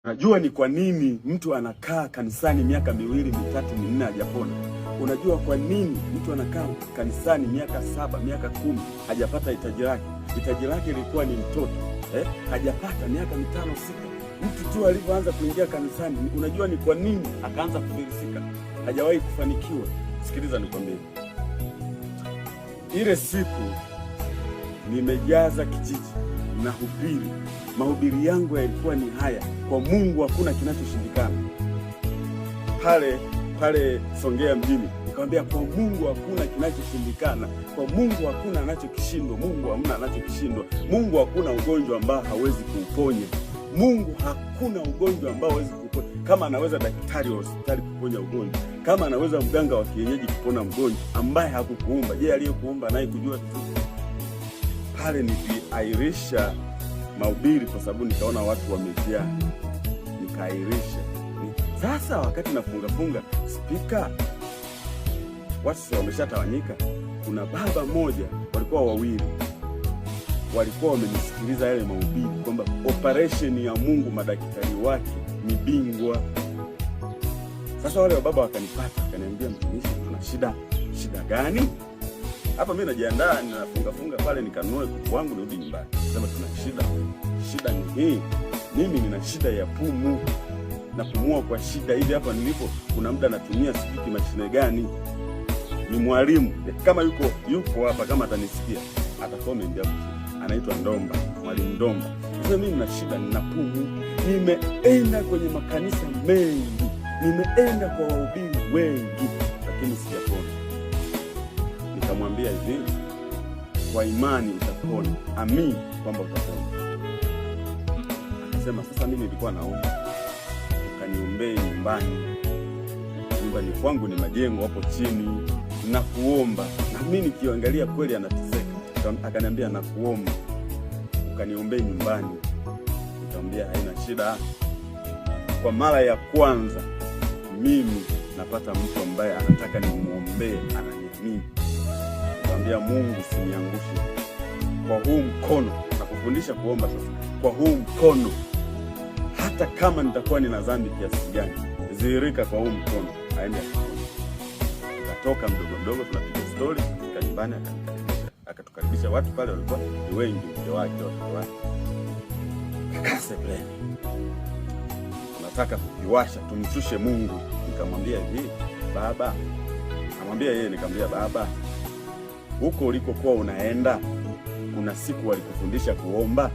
Unajua ni kwa nini mtu anakaa kanisani miaka 2, 3, 4 hajapona? Unajua kwa nini mtu anakaa kanisani miaka 7, miaka 10 hajapata hitaji lake? Hitaji lake lilikuwa ni mtoto, hajapata miaka 5, 6. Mtu tu alipoanza kuingia kanisani, unajua ni kwa nini akaanza kufilisika? Hajawahi kufanikiwa. Sikiliza nikwambie. Ile siku nimejaza kijiji na hubiri. Mahubiri yangu yalikuwa ni haya: kwa Mungu hakuna kinachoshindikana. Pale Songea mjini nikamwambia, kwa Mungu hakuna kinachoshindikana. Kwa Mungu hakuna anachokishindwa. Mungu hamna anachokishindwa. Mungu hakuna ugonjwa ambao hawezi kuuponya. Mungu hakuna ugonjwa ambao hawezi kuponya. Kama anaweza daktari wa hospitali kuponya ugonjwa, kama anaweza mganga wa kienyeji kupona mgonjwa ambaye hakukuumba, je, aliyekuumba naye kujua vizuri? Pale nikiairisha mahubiri kwa sababu nikaona watu wamejaa, nikairisha. Sasa wakati nafunga spika, watu wameshatawanyika. Kuna baba mmoja, walikuwa wawili, walikuwa wamenisikiliza yale mahubiri kwamba operation ya Mungu madaktari wake ni bingwa. Sasa wale baba wakanipata, wakaniambia, mtumishi, tuna shida gani? Hapa mimi najiandaa, ninafunga pale nikanunue kuku wangu nirudi nyumbani. Sema tuna shida ni hii. Mimi nina shida ya pumu. Napumua kwa shida hivi hapa nilipo. Kuna muda natumia sipiki mashine gani. Ni mwalimu kama yupo hapa, kama atanisikia atakome ndio. Anaitwa Ndomba, mwalimu Ndomba. Sasa mimi nina shida, nina pumu. Nimeenda kwenye makanisa mengi, nimeenda kwa wahubiri wengi, lakini sijapona. Nikamwambia hivi, kwa imani utapona, amini kwamba utapona. Akasema, sasa mimi nilikuwa naomba ukaniombee nyumbani kwangu, ni majengo hapo chini, na kuomba. Na mimi nikiangalia kweli anateseka. Akaniambia, na kuomba ukaniombee nyumbani. Nikamwambia haina shida. Kwa mara ya kwanza mimi napata mtu ambaye anataka nimuombee, ananiamini. Nikamwambia, Mungu usiniangushe. Kwa huu mkono nakufundisha kuomba sasa. Kwa huu mkono, hata kama nitakuwa nina dhambi kiasi gani, zihirika kwa huu mkono, aende akapone. Nikatoka mdogo, tunapiga story, fika nyumbani, akatukaribisha. Watu pale walikuwa ni wengi, mke wake, watoto wake. Kakase pleni, nataka kukiwasha, tumshushe Mungu. Nikamwambia hivi, baba, namwambia yeye, nikamwambia, baba, huko ulikokuwa unaenda kuna siku walikufundisha kuomba?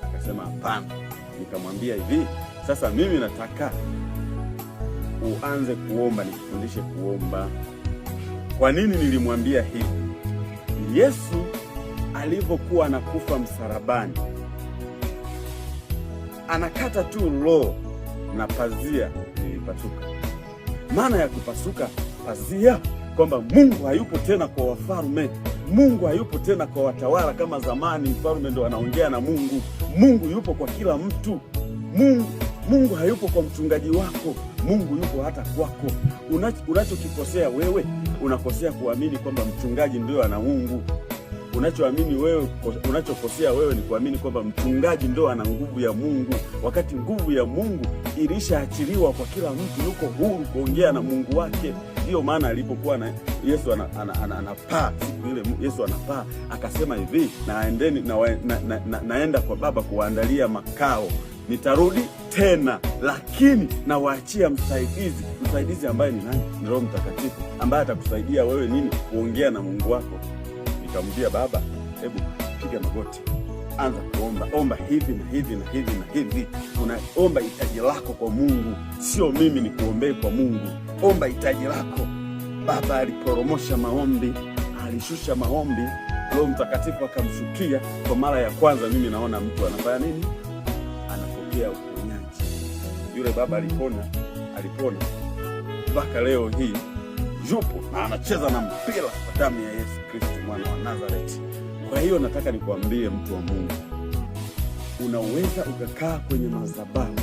Akasema hapana. Nikamwambia hivi, sasa mimi nataka uanze kuomba, nikufundishe kuomba. Kwa nini nilimwambia hivi? Yesu alivyokuwa anakufa msalabani, anakata tu roho na pazia lilipasuka. Maana ya kupasuka pazia, kwamba Mungu hayupo tena kwa wafalme. Mungu hayupo tena kwa watawala kama zamani, mfalme ndo anaongea na Mungu. Mungu yupo kwa kila mtu. Mungu hayupo kwa mchungaji wako. Mungu yupo hata kwako. Unachokikosea wewe, unakosea kuamini kwamba mchungaji ndio ana Mungu. Unachokosea wewe ni kuamini kwamba mchungaji ndio ana nguvu ya Mungu, wakati nguvu ya Mungu ilishaachiliwa kwa kila mtu. Yuko huru kuongea na Mungu wake. Ndio maana alipokuwa na Yesu anapaa, siku ile Yesu anapaa, akasema hivi, naenda kwa Baba kuandalia makao, nitarudi tena, lakini nawaachia msaidizi ambaye ni nani? Ni Roho Mtakatifu, ambaye atakusaidia wewe nini? Kuongea na Mungu wako. Nikamwambia, baba, hebu piga magoti, anza kuomba. Omba hivi na hivi na hivi na hivi. Unaomba hitaji lako kwa Mungu, sio mimi nikuombee kwa Mungu. Omba hitaji lako. Baba aliporomosha maombi, alishusha maombi, Roho Mtakatifu akamshukia. Kwa mara ya kwanza mimi naona mtu anafanya nini? Anapokea uponyaji. Yule baba alipona mpaka leo hii yupo na anacheza na mpira kwa damu ya Yesu Kristo, mwana wa Nazareti. Kwa hiyo nataka nikwambie, mtu wa Mungu, unaweza ukakaa kwenye madhabahu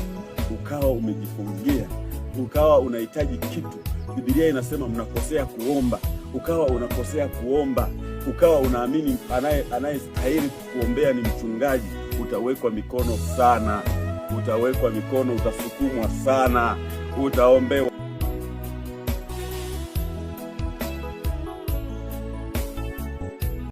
ukawa umejifungia, ukawa unahitaji kitu. Biblia inasema mnakosea kuomba, ukawa unakosea kuomba, ukawa unaamini anayestahili kukuombea ni mchungaji, utawekwa mikono sana. utawekwa mikono, utasukumwa sana, utaombewa.